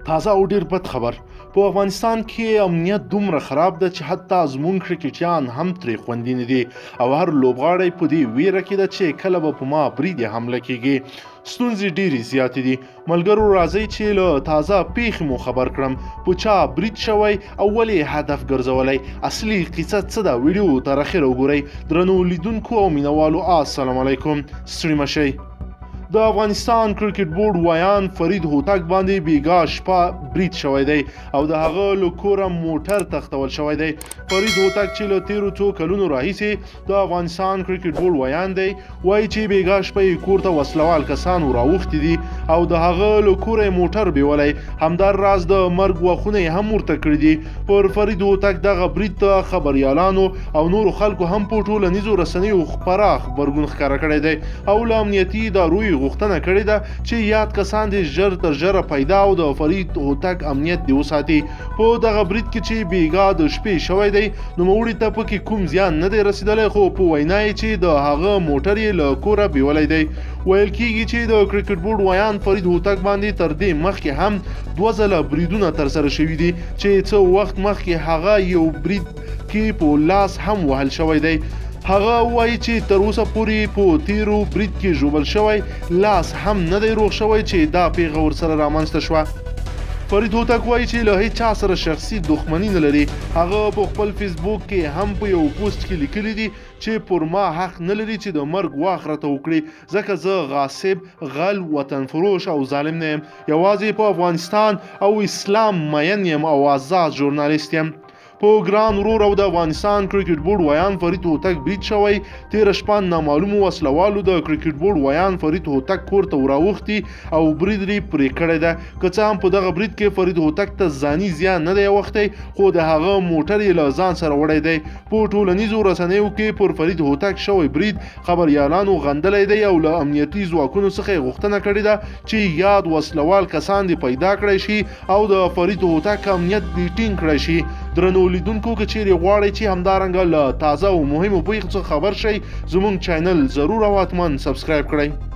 تازه او ډیر بد خبر په افغانستان کې امنیت دومره خراب ده چې حتی زمونږ کرکټیان هم ترې خوندي نه دي او هر لوبغاړی په دې ویره کې ده چې کله به په ما برید حمله کیږي. ستونزې ډېرې زیاتې دي. ملګرو راځئ چې له تازه پیښې مو خبر کړم په چا برید شوی او ولې هدف ګرځولی. اصلي قصه څه ده ویډیو تر اخره وګورئ. درنو لیدونکو او مینوالو السلام علیکم. ستړي مه شئ. د افغانستان کرکټ بورد ویاند فرید هوتک باندې بیګا شپه برید شوی دی او د هغه له کوره موټر تختول شوی دی. فرید هوتک چې له تیرو څو کلونو راهیسې د افغانستان کرکټ بورد ویاند دی وایي چې بیګا شپه یې کور ته وسلوال کسانو راوښتي دي او د هغه له کوره یې موټر بیولی. همدار راز د مرګ وخونه یې هم ورته کړي دي. پر فرید هوتک دغه برید ته خبریالانو او نورو خلکو هم په ټولنیزو رسنیو پراخ غبرګون ښکاره کړی دی او له امنیتي ادارو غوښتنه کړې ده چې یاد کسان دې ژر تر ژره پیدا او د فرید هوتک امنیت دې وساتي. په دغه برید کې چې بیګا د شپې شوی دی نوموړي ته پکې کوم زیان نه دی رسیدلی خو په وینا یې چې د هغه موټر یې له کوره بیولی دی. ویل کېږي چې د کرکټ بورډ ویاند فرید هوتک باندې تر دې مخکې هم 2 ځله بریدونه ترسره شوي دي چې څه وخت مخکې هغه یو برید کې په لاس هم وهل شوی دی. هغه وایي چې تر اوسه پورې په تیرو برید کې ژوبل شوی لاس هم نه دی روغ شوی چې دا پیښه ورسره رامنځته شوه. فرید هوتک وایي چې له هیچ چا سره شخصي دښمني نه لري. هغه په خپل فیسبوک کې هم په یو پوسټ کې لیکلی دي چې پر ما حق نه لري چې د مرګ واخ راته وکړي ځکه زه غاصب غل وطن فروش او ظالم نه یم. یوازې په افغانستان او اسلام مین یم او آزاد ژورنالیست یم. په ګران ورور او د افغانستان کرکټ بورډ ویاند فرید هوتک برید شوی. تیره شپه نامعلومو وسلوالو د کرکټ بورډ ویاند فرید هوتک کور ته وراوښتي او برید یې پرې کړی ده. که څه هم په دغه برید کې فرید هوتک ته ځاني زیان نه دی اوښتی خو د هغه موټر یې له ځان سره وړی دی. په ټولنیزو رسنیو کې پر فرید هوتک شوی برید خبریالانو غندلی دی او له امنیتي ځواکونو څخه یې غوښتنه کړې ده چې یاد وسلوال کسان دې پیدا کړی شي او د فرید هوتک امنیت دې ټینګ کړی شي. درنو لیدونکو که چیرې غواړئ چې همدارنګه له تازه او مهمو پیښو څخه خبر شئ زموږ چینل ضرور او حتما سبسکرایب کړئ.